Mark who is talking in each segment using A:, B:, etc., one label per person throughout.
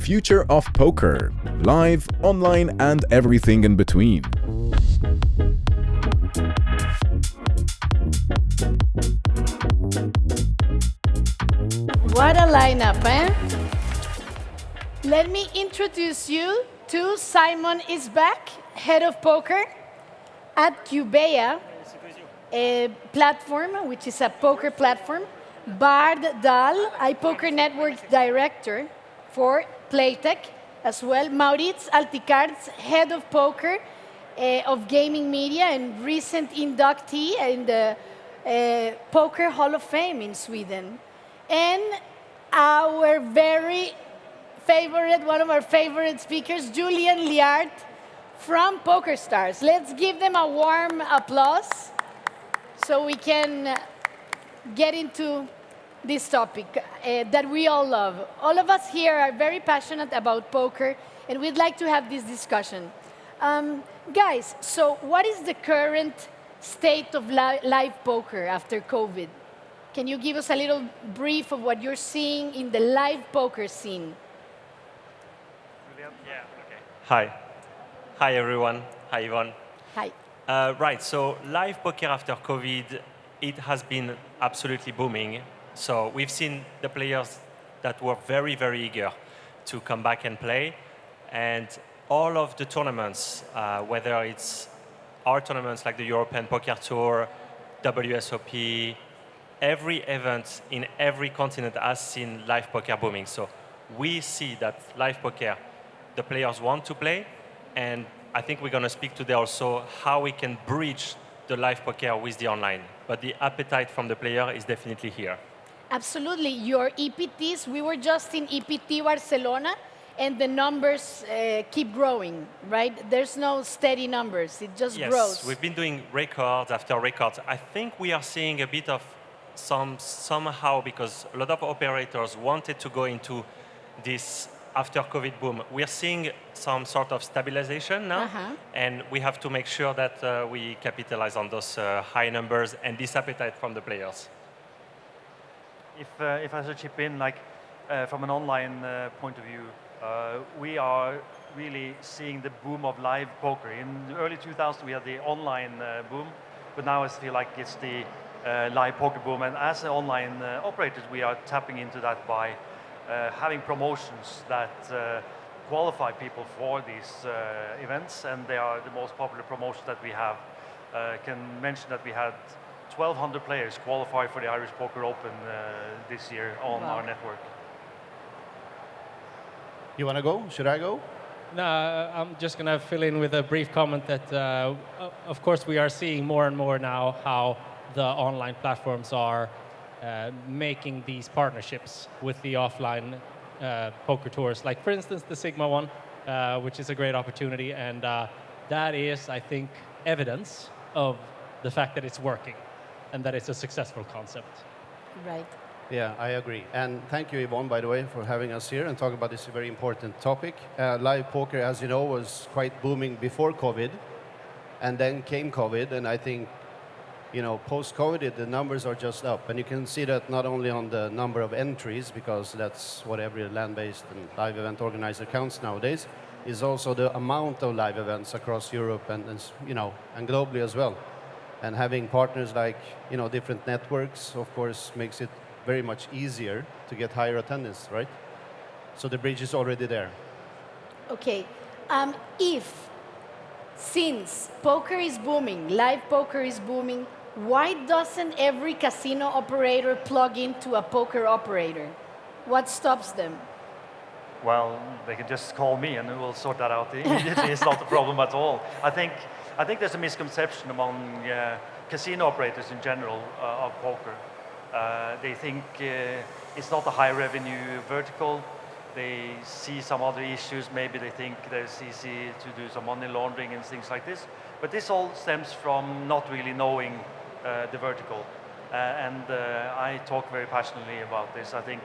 A: future of poker, live, online, and everything in between.
B: What a lineup, eh? Let me introduce you to Simon Isbäck, head of poker at Cubeia, a platform, which is a poker platform. Baard, Dahl, iPoker Network Director for Playtech, as well. Mauritz, Altikardes, head of poker of gaming media and recent inductee in the Poker Hall of Fame in Sweden. And our very favorite, one of our favorite speakers, Julien Liarte from PokerStars. Let's give them a warm applause so we can get into this topic that we all love. All of us here are very passionate about poker, and we'd like to have this discussion. Guys, so what is the current state of live poker after COVID? Can you give us a little brief of what you're seeing in the live poker scene?
C: Yeah, okay. Hi. Hi, everyone. Hi, Yvonne.
B: Hi.
C: Right, so live poker after COVID, it has been absolutely booming. So we've seen the players that were very, very eager to come back and play. And all of the tournaments, whether it's our tournaments like the European Poker Tour, WSOP, every event in every continent has seen live poker booming. So we see that live poker, the players want to play, and I think we're going to speak today also how we can bridge the live poker with the online. But the appetite from the player is definitely here.
B: Absolutely. Your EPTs, we were just in EPT Barcelona, and the numbers keep growing, right? There's no steady numbers. It just grows.
C: Yes, we've been doing records after records. I think we are seeing a bit of somehow, because a lot of operators wanted to go into this after COVID boom, we are seeing some sort of stabilization now, and we have to make sure that we capitalize on those high numbers and this appetite from the players.
D: If I should chip in, like from an online point of view, we are really seeing the boom of live poker. In the early 2000s, we had the online boom, but now I feel like it's the live poker boom. And as an online operators, we are tapping into that by having promotions that qualify people for these events, and they are the most popular promotions that we have. Can mention that we had 1,200 players qualify for the Irish Poker Open this year on our network.
E: You want to go? Should I go?
F: No, I'm just going to fill in with a brief comment that, of course, we are seeing more and more now how the online platforms are making these partnerships with the offline poker tours. Like, for instance, the Sigma one, which is a great opportunity. And that is, I think, evidence of the fact that it's working and that it's a successful concept.
B: Right.
E: Yeah, I agree. And thank you, Yvonne, by the way, for having us here and talk about this very important topic. Live poker, as you know, was quite booming before COVID, and then came COVID, and I think, you know, post-COVID, the numbers are just up. And you can see that not only on the number of entries, because that's what every land-based and live event organizer counts nowadays, is also the amount of live events across Europe and you know, and globally as well. And having partners like, you know, different networks, of course, makes it very much easier to get higher attendance, right? So the bridge is already there.
B: Okay. Since poker is booming, live poker is booming, why doesn't every casino operator plug into a poker operator? What stops them?
D: Well, they can just call me and we'll sort that out immediately. It's not a problem at all. I think there's a misconception among casino operators in general of poker. They think it's not a high revenue vertical. They see some other issues. Maybe they think it's easy to do some money laundering and things like this. But this all stems from not really knowing the vertical. I talk very passionately about this. I think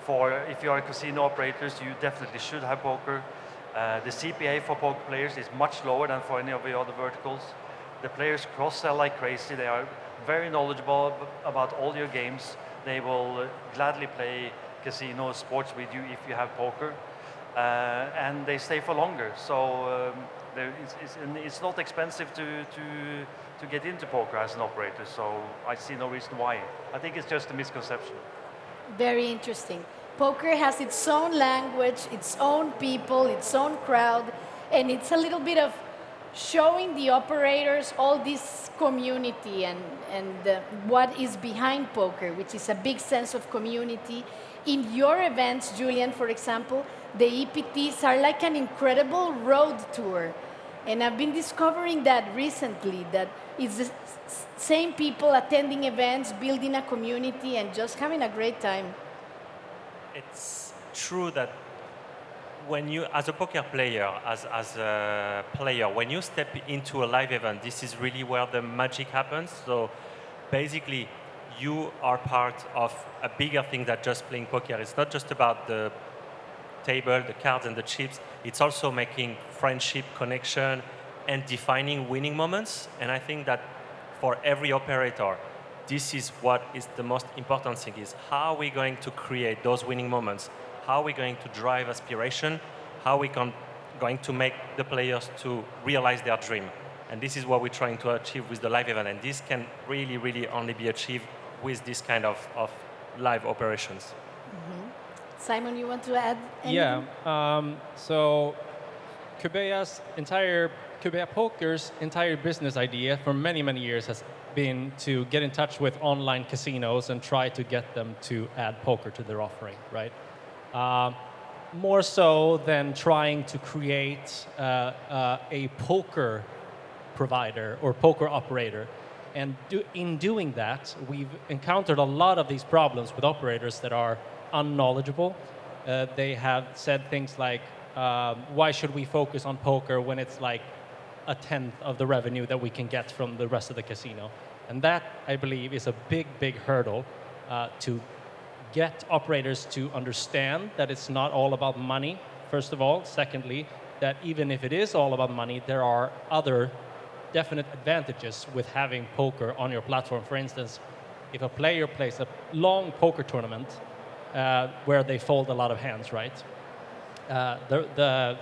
D: if you are casino operators, you definitely should have poker. The CPA for poker players is much lower than for any of the other verticals. The players cross-sell like crazy. They are very knowledgeable about all your games. They will gladly play casino sports with you if you have poker. and they stay for longer. So it's not expensive to get into poker as an operator. So I see no reason why. I think it's just a misconception.
B: Very interesting. Poker has its own language, its own people, its own crowd, and it's a little bit of showing the operators all this community and what is behind poker, which is a big sense of community. In your events, Julien, for example, the EPTs are like an incredible road tour. And I've been discovering that recently, that it's the same people attending events, building a community, and just having a great time.
C: It's true that when you, as a poker player, as a player, when you step into a live event, this is really where the magic happens. So basically, you are part of a bigger thing than just playing poker. It's not just about the table, the cards, and the chips. It's also making friendship, connection, and defining winning moments. And I think that for every operator, this is what is the most important thing, is how are we going to create those winning moments? How are we going to drive aspiration? How are we going to make the players to realize their dream? And this is what we're trying to achieve with the live event. And this can really, really only be achieved with this kind of live operations.
B: Mm-hmm. Simon, you want to add anything?
F: Yeah. So Cubeia Poker's entire business idea for many, many years has been to get in touch with online casinos and try to get them to add poker to their offering, right? More so than trying to create a poker provider or poker operator. And in doing that, we've encountered a lot of these problems with operators that are unknowledgeable. They have said things like, why should we focus on poker when it's like a tenth of the revenue that we can get from the rest of the casino? And that, I believe, is a big, big hurdle to get operators to understand that it's not all about money, first of all. Secondly, that even if it is all about money, there are other definite advantages with having poker on your platform. For instance, if a player plays a long poker tournament where they fold a lot of hands, right? The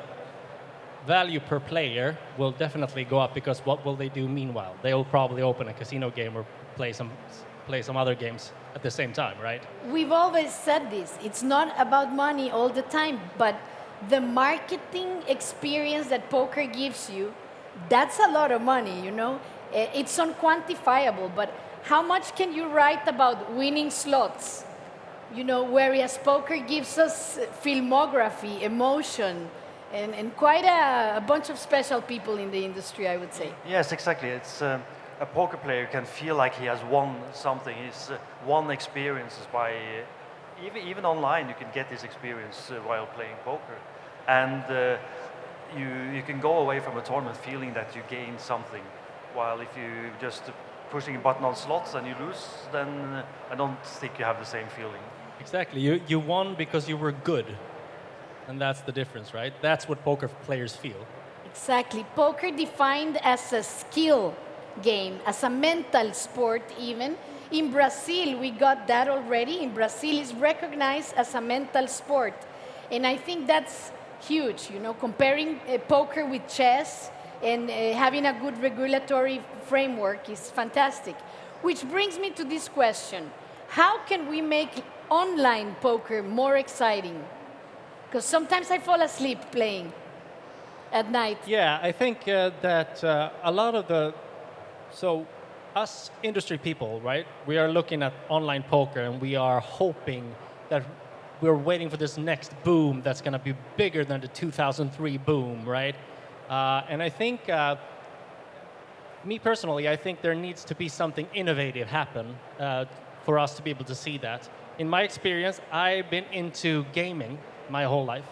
F: value per player will definitely go up, because what will they do meanwhile? They will probably open a casino game or play some other games at the same time, right?
B: We've always said this. It's not about money all the time, but the marketing experience that poker gives you, that's a lot of money, you know? It's unquantifiable, but how much can you write about winning slots? You know, whereas poker gives us filmography, emotion, and quite a bunch of special people in the industry, I would say.
D: Yes, exactly. It's a poker player can feel like he has won something. He's won experiences by even online. You can get this experience while playing poker, and you can go away from a tournament feeling that you gained something. While if you just pushing a button on slots and you lose, then I don't think you have the same feeling.
F: Exactly. You won because you were good. And that's the difference, right? That's what poker players feel.
B: Exactly. Poker defined as a skill game, as a mental sport even. In Brazil, we got that already. In Brazil, it's recognized as a mental sport. And I think that's huge, you know, comparing poker with chess and having a good regulatory framework is fantastic. Which brings me to this question. How can we make online poker more exciting? Because sometimes I fall asleep playing at night.
F: Yeah, I think that a lot of us industry people, right? We are looking at online poker and we are hoping that we're waiting for this next boom that's going to be bigger than the 2003 boom, right? And I think, me personally, I think there needs to be something innovative happen for us to be able to see that. In my experience, I've been into gaming my whole life.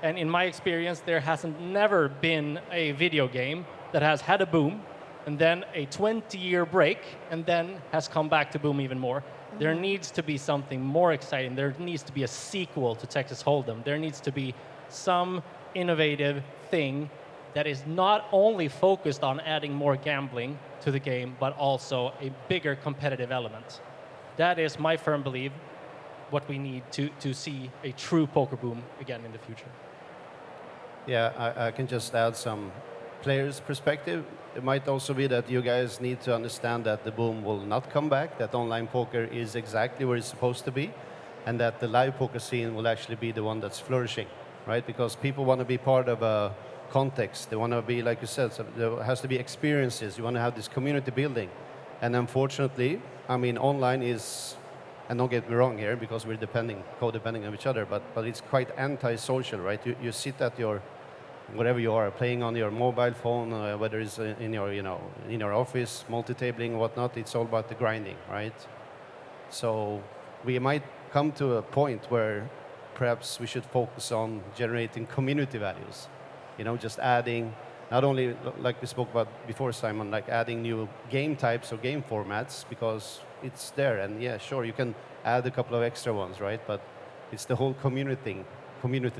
F: And in my experience, there hasn't never been a video game that has had a boom and then a 20-year break and then has come back to boom even more. Mm-hmm. There needs to be something more exciting. There needs to be a sequel to Texas Hold'em. There needs to be some innovative thing that is not only focused on adding more gambling to the game, but also a bigger competitive element. That is my firm belief, what we need to see a true poker boom again in the future.
E: Yeah, I can just add some players' perspective. It might also be that you guys need to understand that the boom will not come back, that online poker is exactly where it's supposed to be, and that the live poker scene will actually be the one that's flourishing, right? Because people want to be part of a context. They want to be, like you said, so there has to be experiences. You want to have this community building. And unfortunately, I mean, online is, and don't get me wrong here, because we're codepending on each other, but it's quite anti-social, right? You sit at your, whatever you are, playing on your mobile phone, whether it's in your, in your office, multi-tabling, whatnot, it's all about the grinding, right? So we might come to a point where perhaps we should focus on generating community values, just adding, not only like we spoke about before, Simon, like adding new game types or game formats, because it's there, and yeah, sure, you can add a couple of extra ones, right? But it's the whole community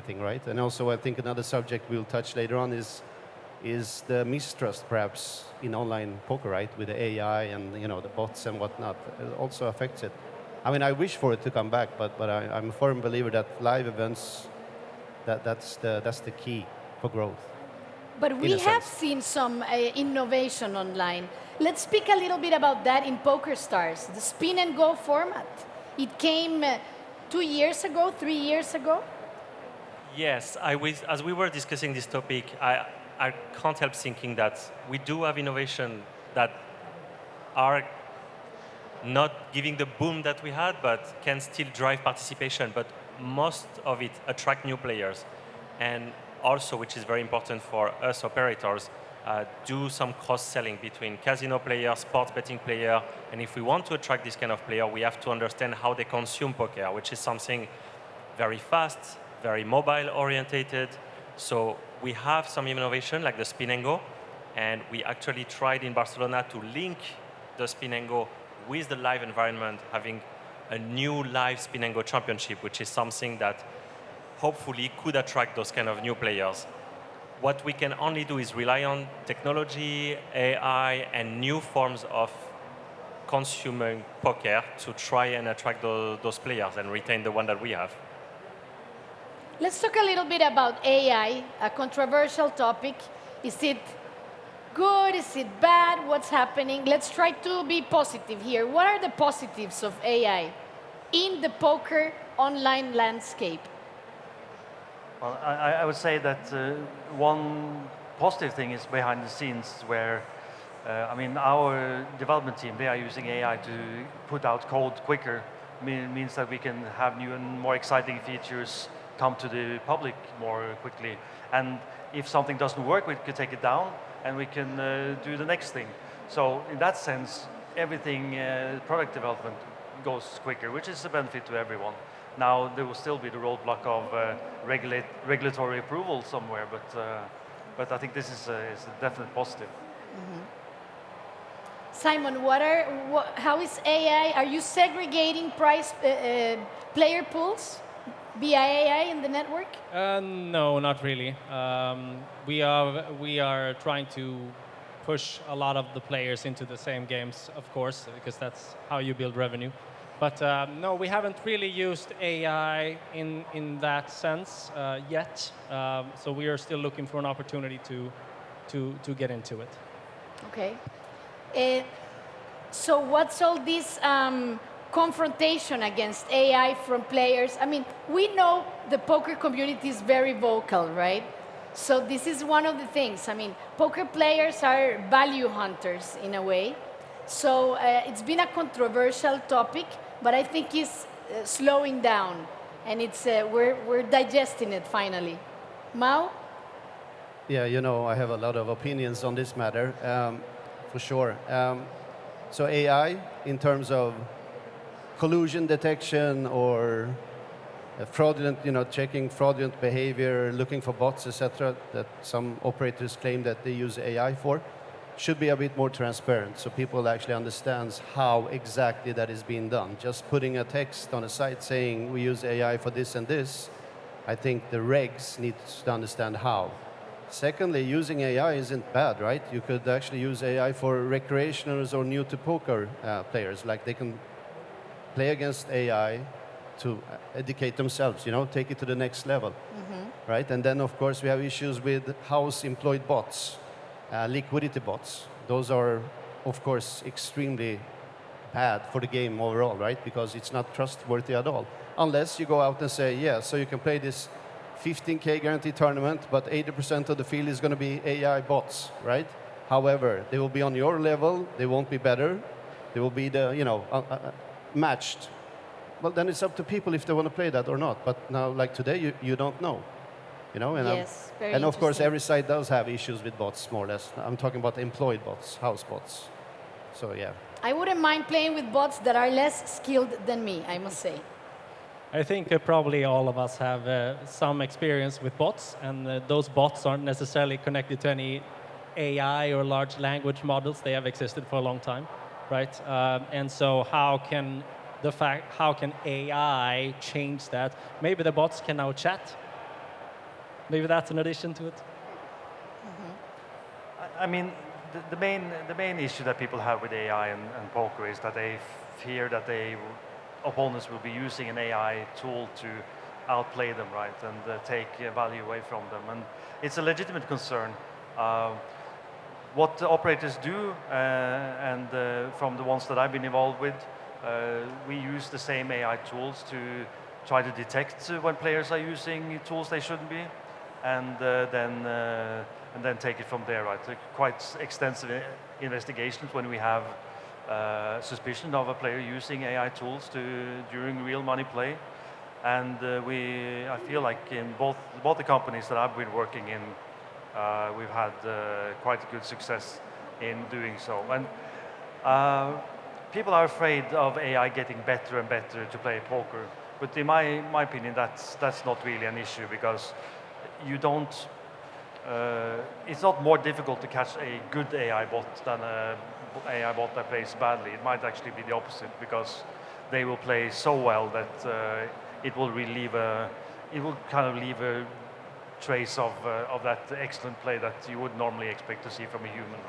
E: thing, right? And also, I think another subject we'll touch later on is the mistrust, perhaps, in online poker, right? With the AI and the bots and whatnot, it also affects it. I mean, I wish for it to come back, but I'm a firm believer that live events, that's the key for growth.
B: But we have seen some innovation online. Let's speak a little bit about that in PokerStars, the spin and go format. It came 2 years ago, 3 years ago.
C: Yes, as we were discussing this topic, I can't help thinking that we do have innovation that are not giving the boom that we had, but can still drive participation. But most of it attract new players. And also, which is very important for us operators, do some cross-selling between casino players, sports betting player. And if we want to attract this kind of player, we have to understand how they consume poker, which is something very fast, very mobile-orientated. So we have some innovation like the spin and go. And we actually tried in Barcelona to link the spin and go with the live environment, having a new live spin and go championship, which is something that hopefully could attract those kind of new players. What we can only do is rely on technology, AI, and new forms of consuming poker to try and attract those players and retain the one that we have.
B: Let's talk a little bit about AI, a controversial topic. Is it good? Is it bad? What's happening? Let's try to be positive here. What are the positives of AI in the poker online landscape?
D: Well, I would say that one positive thing is behind the scenes where, I mean, our development team, they are using AI to put out code quicker. Means that we can have new and more exciting features come to the public more quickly. And if something doesn't work, we can take it down and we can do the next thing. So in that sense, everything, product development goes quicker, which is a benefit to everyone. Now, there will still be the roadblock of regulatory approval somewhere, but I think this is a definite positive.
B: Mm-hmm. Simon, how is AI? Are you segregating player pools via AI in the network?
F: No, not really. We are trying to push a lot of the players into the same games, of course, because that's how you build revenue. But no, we haven't really used AI in that sense yet. So we are still looking for an opportunity to get into it.
B: Okay. So what's all this confrontation against AI from players? I mean, we know the poker community is very vocal, right? So this is one of the things. I mean, poker players are value hunters in a way. So it's been a controversial topic, but I think it's slowing down, and it's we're digesting it finally. Mau?
E: Yeah, I have a lot of opinions on this matter, for sure. So AI, in terms of collusion detection or fraudulent, checking fraudulent behavior, looking for bots, etc., that some operators claim that they use AI for, should be a bit more transparent so people actually understand how exactly that is being done. Just putting a text on a site saying we use AI for this and this, I think the regs need to understand how. Secondly, using AI isn't bad, right? You could actually use AI for recreationals or new to poker players. Like they can play against AI to educate themselves, take it to the next level. Mm-hmm. right? And then, of course, we have issues with house-employed bots, liquidity bots. Those are, of course, extremely bad for the game overall, right? Because it's not trustworthy at all. Unless you go out and say, yeah, so you can play this 15K guaranteed tournament, but 80% of the field is going to be AI bots, right? However, they will be on your level, they won't be better, they will be matched. Well, then it's up to people if they want to play that or not. But now, like today, you don't know. And
B: Yes, very
E: and of course,
B: interesting.
E: every site does have issues with bots, more or less. I'm talking about employed bots, house bots. So, yeah.
B: I wouldn't mind playing with bots that are less skilled than me, I must say.
F: I think probably all of us have some experience with bots, and those bots aren't necessarily connected to any AI or large language models. They have existed for a long time, right? And so how can AI change that? Maybe the bots can now chat. Maybe that's an addition to it.
D: I mean, the main issue that people have with AI and poker is that they fear that opponents will be using an AI tool to outplay them, right, and take value away from them. And it's a legitimate concern. What the operators do, and from the ones that I've been involved with, we use the same AI tools to try to detect when players are using tools they shouldn't be, and then take it from there, right? Quite extensive investigations when we have suspicion of a player using AI tools during real money play. And I feel like in both the companies that I've been working in, we've had quite a good success in doing so. And people are afraid of AI getting better and better to play poker. But in my opinion, that's not really an issue, because you don't. It's not more difficult to catch a good AI bot than a AI bot that plays badly. It might actually be the opposite, because they will play so well that it will kind of leave a trace of that excellent play that you would normally expect to see from a human.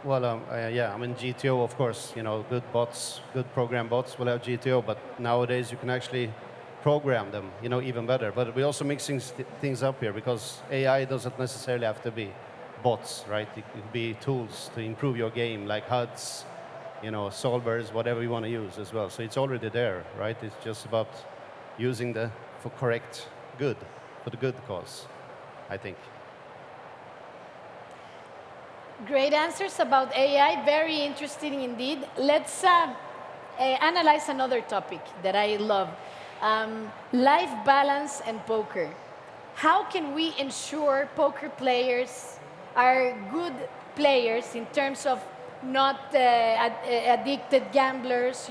E: Well, yeah, I mean, GTO, of course, good bots, good program bots will have GTO, but nowadays you can actually program them, even better. But we're also mixing things up here, because AI doesn't necessarily have to be bots, right? It could be tools to improve your game, like HUDs, solvers, whatever you want to use as well. So it's already there, right? It's just about using for correct good, for the good cause, I think.
B: Great answers about AI, very interesting indeed. Let's analyze another topic that I love, life balance and poker. How can we ensure poker players are good players in terms of not addicted gamblers,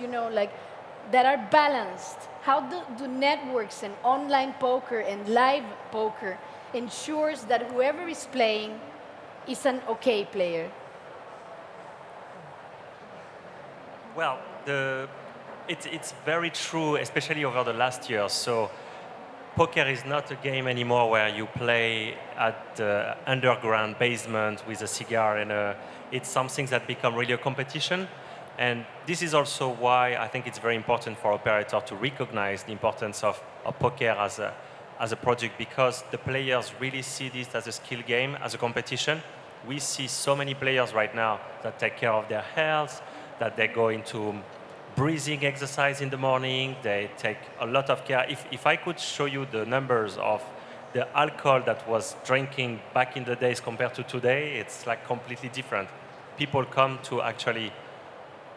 B: that are balanced? How do networks and online poker and live poker ensures that whoever is playing is an okay player?
C: Well, it's very true, especially over the last years. So poker is not a game anymore where you play at the underground basement with a cigar, and it's something that become really a competition. And this is also why I think it's very important for operator to recognize the importance of poker as a project, because the players really see this as a skill game, as a competition. We see so many players right now that take care of their health, that they go into breathing exercise in the morning, they take a lot of care. If I could show you the numbers of the alcohol that was drinking back in the days compared to today, it's like completely different. People come to actually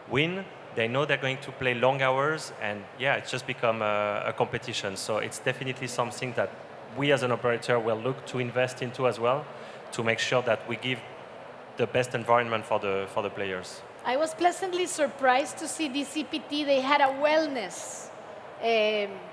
C: win, they know they're going to play long hours, and yeah, it's just become a competition. So it's definitely something that we as an operator will look to invest into as well, to make sure that we give the best environment for the players.
B: I was pleasantly surprised to see this CPT. They had a wellness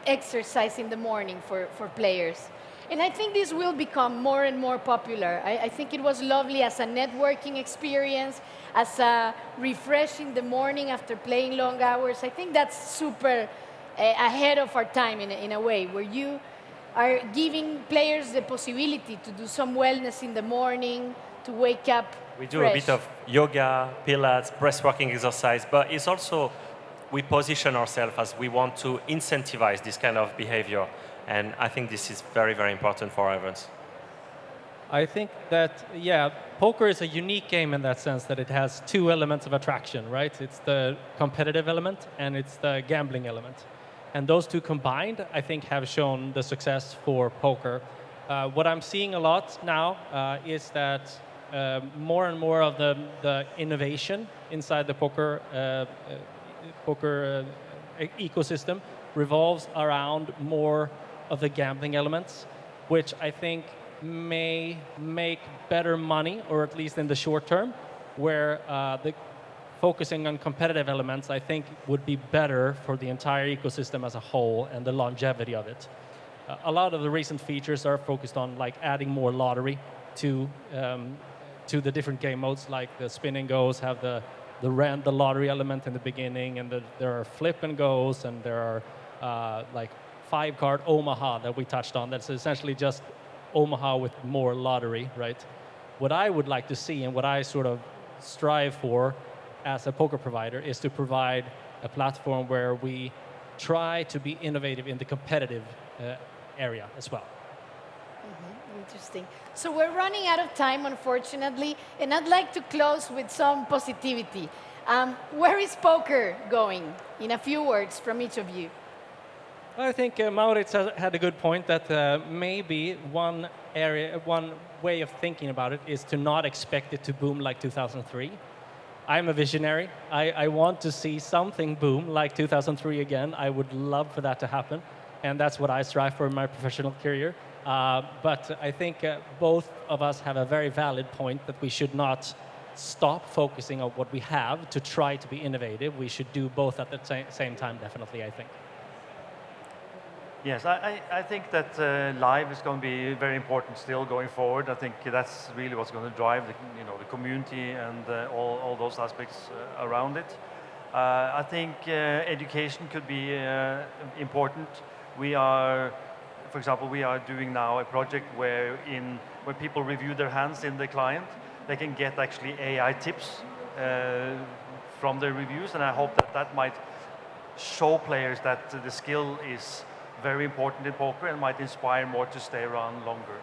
B: exercise in the morning for players. And I think this will become more and more popular. I think it was lovely as a networking experience, as a refresh in the morning after playing long hours. I think that's super ahead of our time in a way, where you are giving players the possibility to do some wellness in the morning, to wake up
C: We do
B: fresh.
C: a bit of yoga, pilates, breathworking exercise, but it's also, we position ourselves as we want to incentivize this kind of behavior. And I think this is very, very important for our events.
F: I think that, yeah, poker is a unique game in that sense that it has two elements of attraction, right? It's the competitive element and it's the gambling element. And those two combined, I think, have shown the success for poker. What I'm seeing a lot now is that more and more of the innovation inside the poker ecosystem revolves around more of the gambling elements, which I think may make better money, or at least in the short term, where the focusing on competitive elements, I think, would be better for the entire ecosystem as a whole and the longevity of it. A lot of the recent features are focused on like adding more lottery to the different game modes, like the spin and goes have the lottery element in the beginning, and there are flip and goes, and there are like 5-card Omaha that we touched on. That's essentially just Omaha with more lottery, right? What I would like to see and what I sort of strive for as a poker provider is to provide a platform where we try to be innovative in the competitive area as well.
B: Interesting. So we're running out of time, unfortunately, and I'd like to close with some positivity. Where is poker going? In a few words from each of you.
F: I think Mauritz had a good point that maybe one way of thinking about it is to not expect it to boom like 2003. I'm a visionary. I want to see something boom like 2003 again. I would love for that to happen, and that's what I strive for in my professional career. But I think both of us have a very valid point that we should not stop focusing on what we have to try to be innovative. We should do both at the same time, definitely, I think.
D: Yes, I think that live is going to be very important still going forward. I think that's really what's going to drive the community and all those aspects around it. I think education could be important. For example, we are doing now a project where when people review their hands in the client, they can get actually AI tips from their reviews, and I hope that might show players that the skill is very important in poker and might inspire more to stay around longer.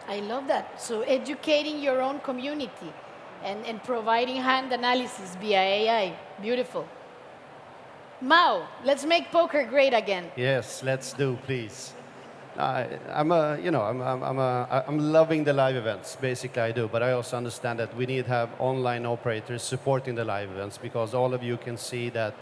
B: I love that. So educating your own community and providing hand analysis via AI. Beautiful. Mau, let's make poker great again.
E: Yes, let's do, please. I'm loving the live events. Basically, I do, but I also understand that we need to have online operators supporting the live events, because all of you can see that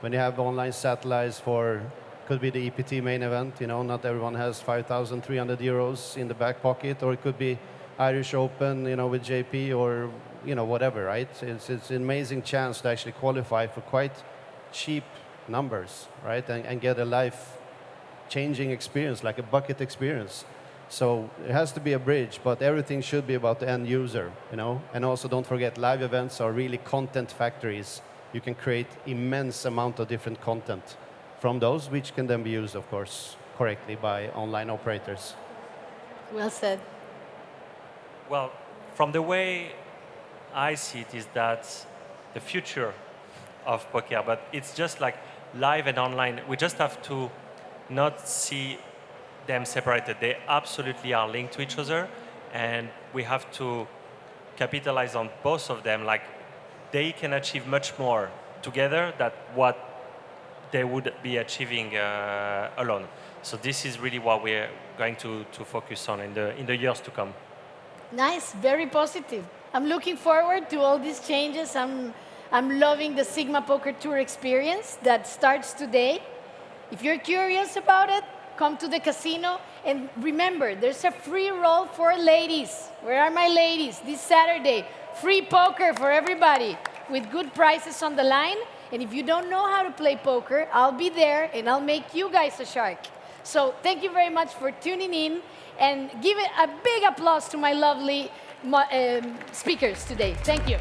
E: when you have online satellites for could be the EPT main event, not everyone has 5,300 euros in the back pocket, or it could be Irish Open, with JP, or whatever, right? It's an amazing chance to actually qualify for quite cheap numbers, right? And get a life-changing experience, like a bucket experience. So it has to be a bridge, but everything should be about the end user, And also don't forget, live events are really content factories. You can create immense amount of different content from those, which can then be used, of course, correctly by online operators.
B: Well said.
C: Well, from the way I see it is that the future of poker, but it's just like live and online. We just have to not see them separated. They absolutely are linked to each other, and we have to capitalize on both of them. Like, they can achieve much more together than what they would be achieving alone. So this is really what we're going to focus on in the years to come.
B: Nice, very positive. I'm looking forward to all these changes. I'm loving the Sigma Poker Tour experience that starts today. If you're curious about it, come to the casino. And remember, there's a free roll for ladies. Where are my ladies? This Saturday, free poker for everybody with good prices on the line. And if you don't know how to play poker, I'll be there and I'll make you guys a shark. So thank you very much for tuning in, and give it a big applause to my lovely speakers today. Thank you.